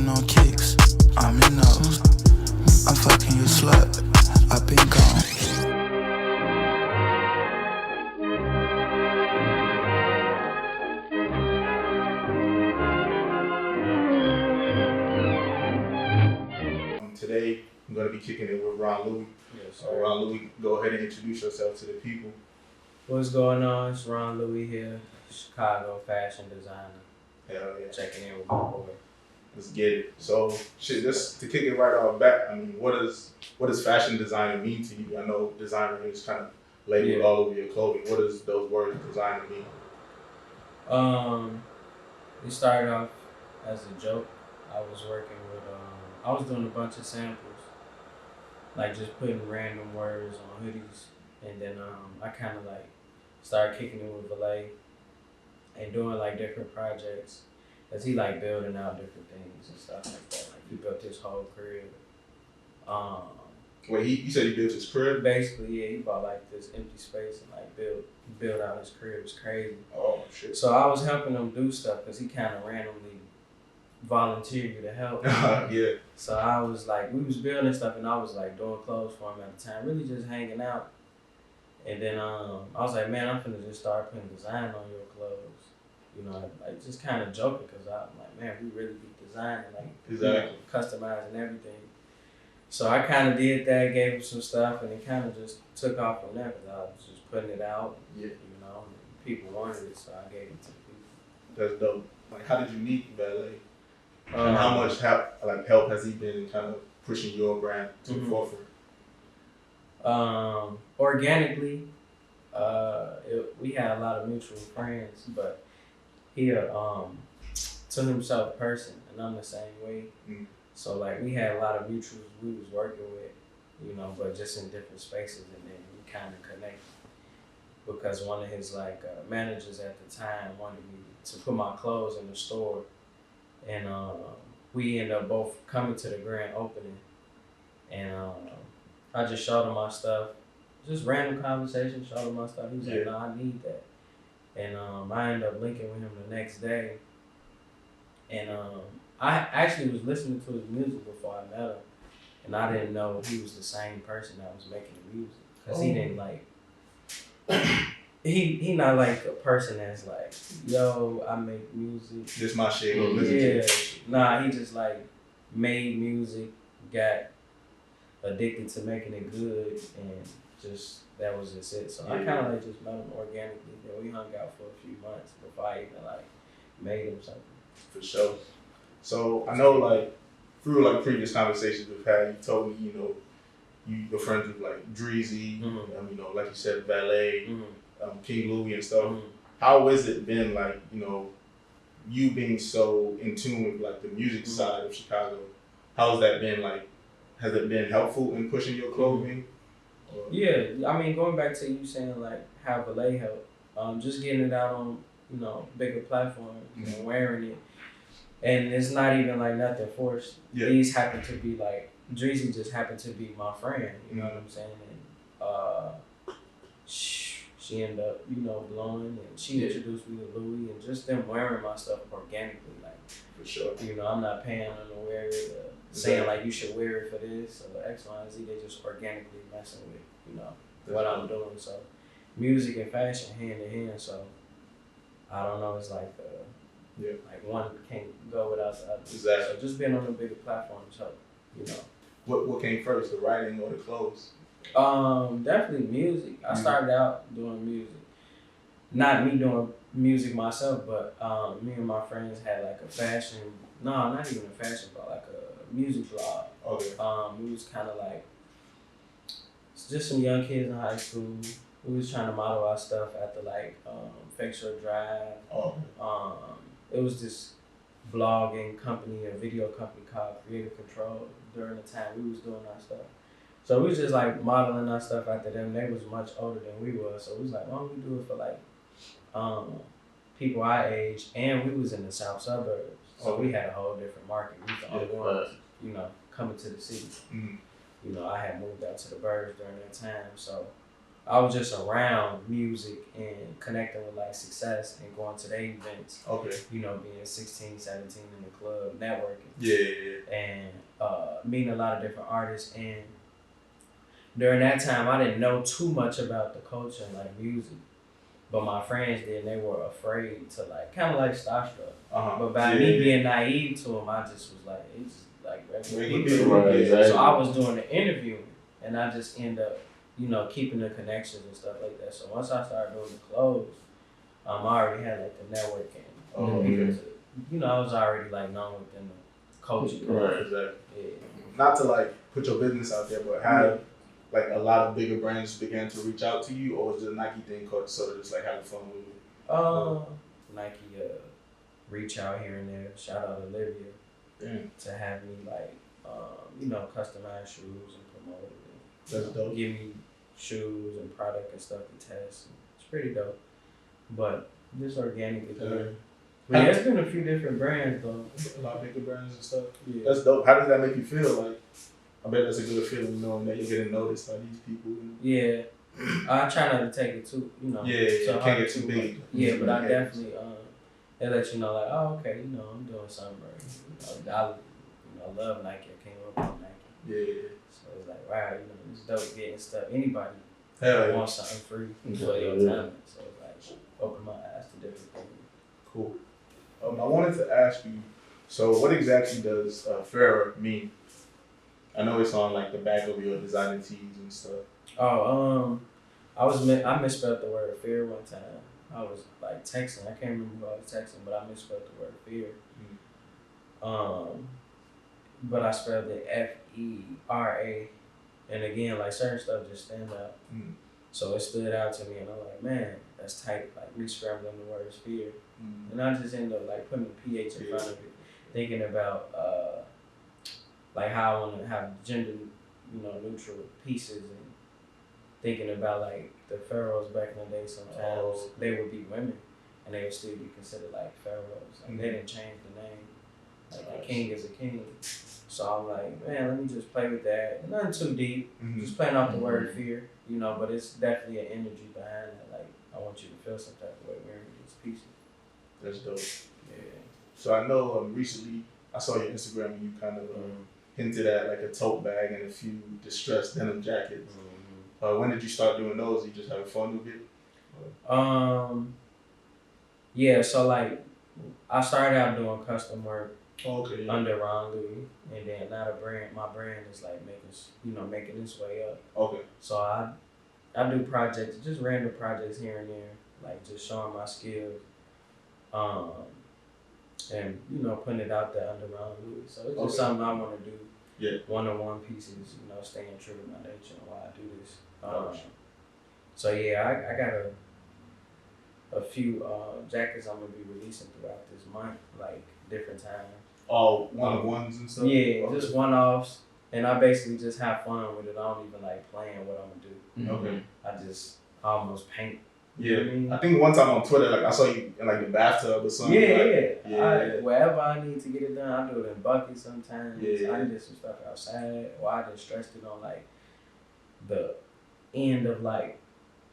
Smoking on kicks, I'm in nose. I'm fucking you slut, I've been gone. Today, I'm going to be kicking it with Ron Louis. Yes, sir. Ron Louis, go ahead and introduce yourself to the people. What's going on? It's Ron Louis here, Chicago fashion designer. Hell yeah. Checking in with my boy. Let's get it. So, just to kick it right off bat, I mean, what does fashion designer mean to you? I know designer is kind of labeled all over your clothing. What does those words designer mean? It started off as a joke. I was working with, I was doing a bunch of samples, like just putting random words on hoodies, and then I kind of like started kicking it with Valee and doing like different projects. Cause he like building out different things and stuff like that. Like he built his whole crib. Wait, you said he built his crib? Basically, yeah, he bought like this empty space and like build out his crib. It's crazy. Oh shit. So I was helping him do stuff because he kind of randomly volunteered you to help. Yeah. So I was like, we was building stuff and I was like doing clothes for him at the time, really just hanging out. And then I was like, man, I'm finna just start putting design on your clothes. You know, like just kind of joking because I'm like, man, we really be designing, like exactly. Customizing everything. So I kind of did that, gave him some stuff, and it kind of just took off from there because I was just putting it out. Yeah. You know, and people wanted it, so I gave it to people. That's dope. Like, how did you meet Valee? And how much help has he been in kind of pushing your brand to the forefront? Organically, we had a lot of mutual friends, but he to himself person, and I'm the same way. Mm. So like we had a lot of mutuals we was working with, you know, but just in different spaces, and then we kind of connected because one of his managers at the time wanted me to put my clothes in the store, and we ended up both coming to the grand opening, and I just showed him my stuff, just random conversation, showed him my stuff. He was like, "No, I need that." And I ended up linking with him the next day. And I actually was listening to his music before I met him. And I didn't know he was the same person that was making the music. Because he didn't he not like a person that's like, yo, I make music. This my shit. Yeah. Nah, he just like made music, got addicted to making it good, and just that was just it. So I kind of like just met him organically. Then we hung out for a few months before I even like made him something. For sure. So I know through previous conversations we've had, you told me you're friends with like Dreezy, like you said, Valee, King Louis and stuff. How has it been you being so in tune with like the music side of Chicago? How's that been like? Has it been helpful in pushing your clothing? Yeah, I mean, going back to you saying like how Valee helped, just getting it out on bigger platforms and wearing it, and it's not even like nothing forced. Yeah. These happen to be like Dreezy just happened to be my friend. You know what I'm saying? And she ended up blowing, and she introduced me to Louis, and just them wearing my stuff organically, like for sure. I'm not paying them to wear it. Saying like you should wear it for this or X, Y, and Z, they just organically messing with what I'm doing. So music and fashion hand in hand. So I don't know, it's like like one can't go without the other. Exactly. So just being on a bigger platform help. What came first, the writing or the clothes? Definitely music. I started out doing music. Not me doing music myself, but me and my friends had like a fashion. No, not even a fashion, but like a music blog. Okay. We was kind of like just some young kids in high school. We was trying to model our stuff after like Facial Drive. Oh. It was this blogging company, a video company called Creative Control. During the time we was doing our stuff, so we was just like modeling our stuff after them. They was much older than we were, so we was like, why don't we do it for like people our age? And we was in the south suburbs, so we had a whole different market. We was the only ones, coming to the city. I had moved out to the burbs during that time, so I was just around music and connecting with like success and going to their events. Okay. You know, being 16, 17 in the club, networking. Yeah. And meeting a lot of different artists. And during that time, I didn't know too much about the culture and like music. But my friends did, and they were afraid to like, kind of like starstruck. But by me being naive to them, I just was like, it's just like regular people. Right, exactly. So I was doing the interviewing, and I just end up, you know, keeping the connections and stuff like that. So once I started doing the clothes, I already had like the networking. Because, you know, I was already like known within the culture. Right, exactly. Yeah. Not to like put your business out there, but have like a lot of bigger brands began to reach out to you, or was the Nike thing sort of just like having fun with it? Nike reach out here and there. Shout out to Olivia to have me like you know, customize shoes and promote it. That's dope. Give me shoes and product and stuff to test. It's pretty dope. But just organically. But yeah, it's been a few different brands though. A lot of bigger brands and stuff. Yeah. That's dope. How does that make you feel? Like, I bet that's a good feeling knowing that you're getting noticed by these people. Yeah. I try not to take it too, you know. Yeah, can't get too big. Yeah, but I definitely they let you know like, oh, okay, you know, I'm doing something right. I love Nike. I came up with Nike. Yeah. So it's like, wow, you know, it's dope getting stuff. Anybody wants something free for your talent. So it's like, open my eyes to different things. Cool. I wanted to ask you, so what exactly does Farrah mean? I know it's on like the back of your designer tees and stuff. Oh, I misspelled the word fear one time. I was like texting. I can't remember who I was texting, but I misspelled the word fear. But I spelled it F-E-R-A, and again, like certain stuff just stand out. So it stood out to me, and I'm like, man, that's tight. Like re-scrambling the word fear, and I just ended up like putting the PH in front of it, thinking about like how I want to have gender, you know, neutral pieces, and thinking about like the pharaohs back in the day. Sometimes they would be women, and they would still be considered like pharaohs. Like they didn't change the name. Like a king is a king. So I'm like, man, let me just play with that. Nothing too deep. Just playing off the word fear, you know. But it's definitely an energy behind it. Like I want you to feel some type of way wearing these pieces. That's dope. Yeah. So I know recently I saw your Instagram and you kind of hinted at like a tote bag and a few distressed denim jackets. When did you start doing those? You just having fun with it? Yeah. So like, I started out doing custom work. Okay. Under Ron Louis, and then now my brand is like making its way up. Okay. So I do projects, just random projects here and there, like just showing my skills, and you know putting it out there under Ron Louis. So it's just something I want to do. Yeah. One-on-one pieces, you know, staying true to my nature and why I do this. So yeah, I got a few jackets I'm gonna be releasing throughout this month, like different times. Oh, one-on-ones and stuff? Yeah, just one-offs. And I basically just have fun with it. I don't even like plan what I'm gonna do. Okay. I almost paint. Yeah. You know what I mean? I think one time on Twitter, like I saw you in like the bathtub or something. Wherever I need to get it done, I do it in buckets sometimes. Yeah. I did some stuff outside, or I just stressed it on like the end of like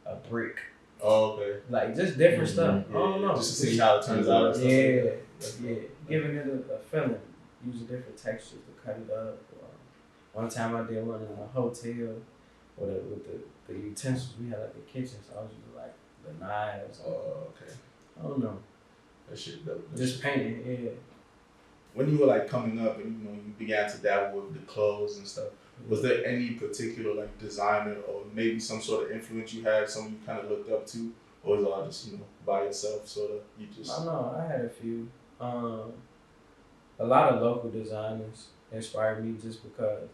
a brick. Oh, okay. Like just different stuff. I don't know. Just to see how it turns out. Yeah. Giving it a feeling. Using different textures to cut it up. One time I did one in a hotel with the utensils. We had like the kitchen, so I was using like the knives. Oh, okay. I don't know. That shit dope. Just painting, yeah. When you were like coming up and you began to dabble with the clothes and stuff, was there any particular like designer or maybe some sort of influence you had, someone you kind of looked up to, or was it all just by yourself sort of? You just. I know I had a few. A lot of local designers inspired me just because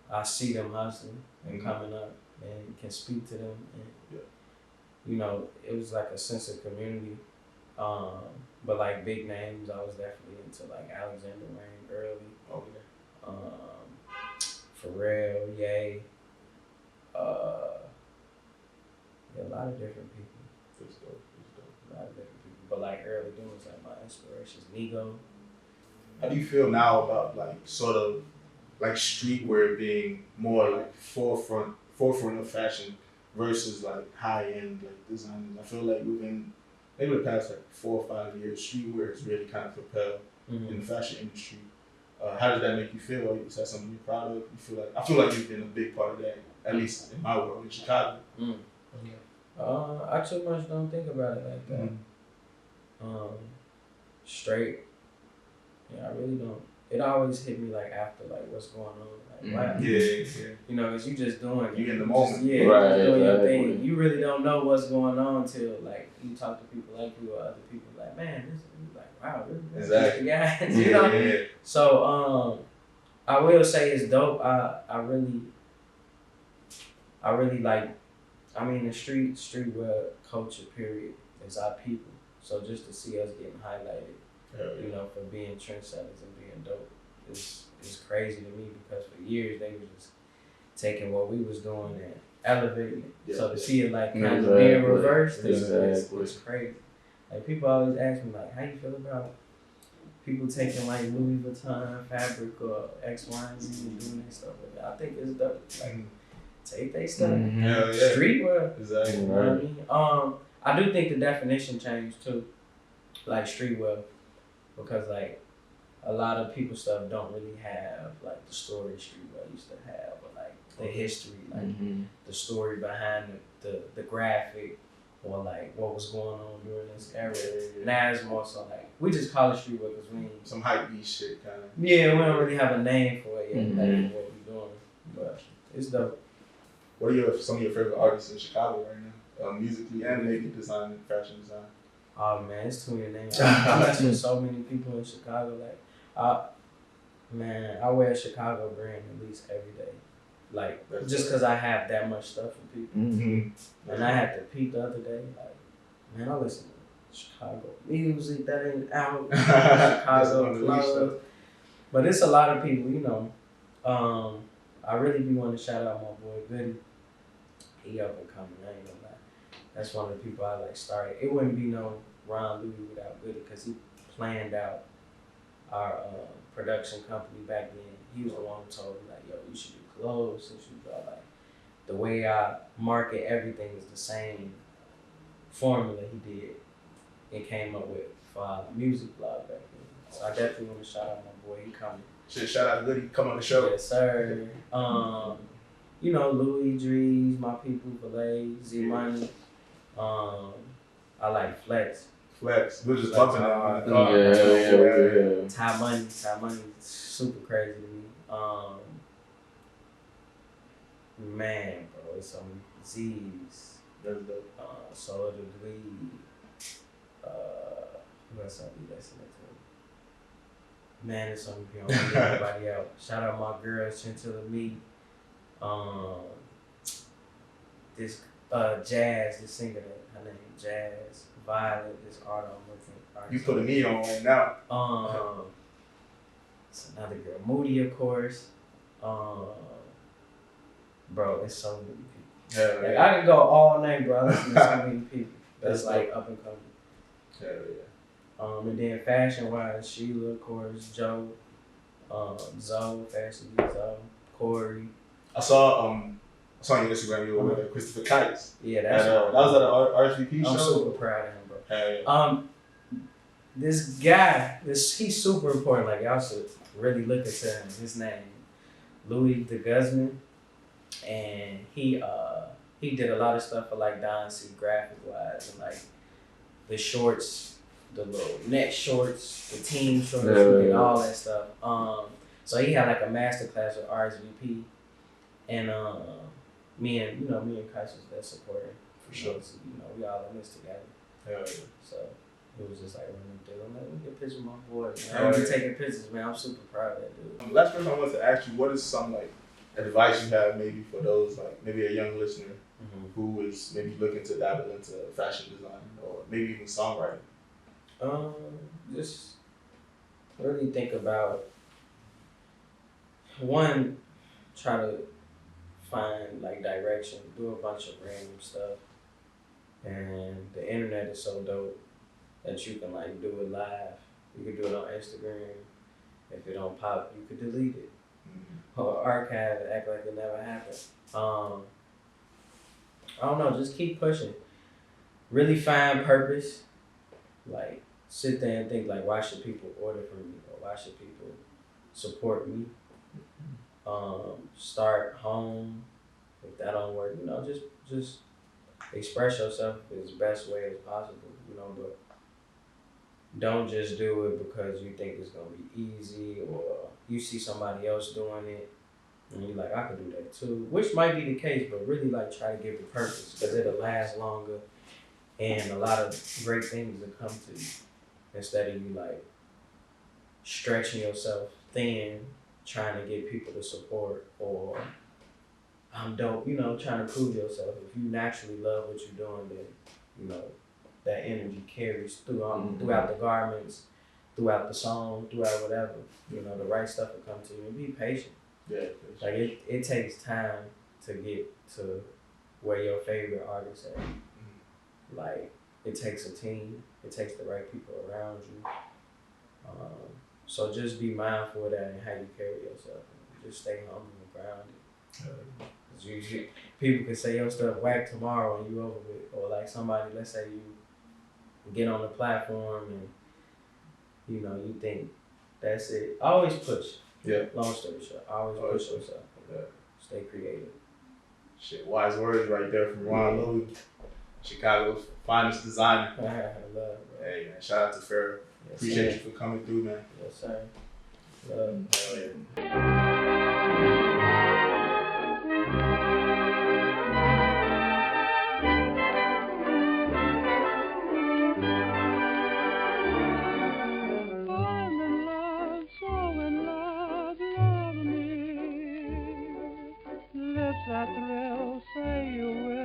I see them hustling and coming up and can speak to them. And, you know, it was like a sense of community. But like big names, I was definitely into like Alexander Wayne early. Okay. Pharrell, Ye. A lot of different people. That's dope. A lot of different people. But like early doing was like my inspirations. Nigo. How do you feel now about like sort of like streetwear being more like forefront of fashion versus like high end like designers. I feel like within maybe the past like 4 or 5 years, streetwear has really kind of propelled in the fashion industry. How does that make you feel? Is that something you're proud of? You feel like I feel like you've been a big part of that, at least in my world in Chicago. I too much don't think about it like that. Straight. Yeah, I really don't. It always hit me like after like what's going on. Like wow. Yeah. You know, cause you just doing it. You in the moment. Just, yeah, right, just doing your exactly. thing. You really don't know what's going on till like you talk to people like you or other people like, man, this is like wow, this Exactly. guys, you know. Yeah. So I will say it's dope. I really like. I mean, the streetwear culture period is our people. So just to see us getting highlighted, you know, for being trendsetters and being dope is crazy to me because for years they were just taking what we was doing and elevating it. So to see it like kind of being reversed is crazy. Like people always ask me like, how you feel about people taking like Louis Vuitton fabric or X, Y, and Z and doing that stuff with it. I think it's dope. Like take their stuff. Streetwear. Exactly. You know what I mean? I do think the definition changed too. Like streetwear. Because like a lot of people's stuff don't really have like the story streetwear used to have or like the history, like the story behind the graphic or like what was going on during this era. Now it's more so like we just call it streetwear because we ain't Some hype beat shit kind of. yeah, we don't really have a name for it yet, like for what we're doing. But it's dope. What are some of your favorite artists in Chicago right now? Musically and maybe design, fashion design. Oh man, it's too many names. I mess with so many people in Chicago. Like, I wear a Chicago brand at least every day. Like, That's just because I have that much stuff from people. And I had to peep the other day. Like, man, I listen to Chicago music that ain't out. Chicago clubs. But it's a lot of people, you know. I really be wanting to shout out my boy Goody. He up and coming, I ain't gonna lie. That's one of the people I like started. It wouldn't be no Ron Louis without Goody because he planned out our production company back then. He was the one who told me like, yo, you should do clothes, you should do all like the way I market everything is the same formula he did and came up with for our music blog back then. So I definitely want to shout out my boy, he coming. Shout out to Goody, come on the show. Yes, sir. You know, Louis, Drees, my people, Valee, Z Money. I like Flex. We're just Flex bumping it hard. in the car. Yeah. Ty Money, super crazy to me. Man, bro, it's some Z's. That's dope. Solar the Dweeb. Who else I be listening to? Man, it's something you don't leave everybody out. Shout out my girl, Chinchilla Meat. This Jazz, this singer, her name Jazz. Violet, this artist. You putting me on right now. It's another girl, Moody, of course. Bro, it's so many people. Yeah, Like, I can go all night, bro. I listen to so many people. That's like up and coming. And then fashion wise, Sheila, of course, Joe, Zoe, Fashion Geek Zoe, Corey. I saw on your Instagram you were with Christopher Kites. Yeah, that's that was at an RSVP show. I'm super proud of him, bro. Hey. This guy, he's super important. Like y'all should really look into him. His name, Louis de Guzman, and he did a lot of stuff for like Don C graphic wise and like the shorts, the little net shorts, the team shorts, he did all that stuff. So he had like a master class with RSVP, and me and Kais was there supporting for sure. So, we all in this together. So it was just like running through. I'm like, let me get a picture of my boy. Man. I'm taking pictures, man. I'm super proud of that dude. Last question I wanted to ask you: what is some like advice you have maybe for those like maybe a young listener who is maybe looking to dabble into fashion design or maybe even songwriting? Just really think about one, try to find like direction, do a bunch of random stuff, and the internet is so dope that you can like do it live. You can do it on Instagram. If it don't pop, you could delete it or archive it, act like it never happened. I don't know, just keep pushing. Really find purpose. Like sit there and think like, why should people order from me, or why should people support me? Start home. If that don't work, just express yourself as best way as possible. But don't just do it because you think it's gonna be easy or you see somebody else doing it and you're like, I could do that too. Which might be the case, but really like try to give it purpose because it'll last longer and a lot of great things will come to you instead of you like stretching yourself thin, trying to get people to support or I'm dope, trying to prove yourself. If you naturally love what you're doing, then that energy carries throughout the garments, throughout the song, throughout whatever. The right stuff will come to you. And be patient. Yeah. Like it takes time to get to where your favorite artists are. Like it takes a team. It takes the right people around you. So just be mindful of that and how you carry yourself. Just stay humble and grounded. Cause people can say your stuff whack tomorrow and you over with, or like somebody, let's say you get on the platform and you think that's it. Always push. Yeah. Long story short, always push yourself. Yeah. Stay creative. Shit, wise words right there from Ron Louis, Chicago's finest designer. I love, bro. Hey man, shout out to Farrah. Yes, Appreciate sir. you for coming through, man. Yes, sir. Love. Hell yeah. I'm in love, so in love, love me. Lips that thrill, say you will.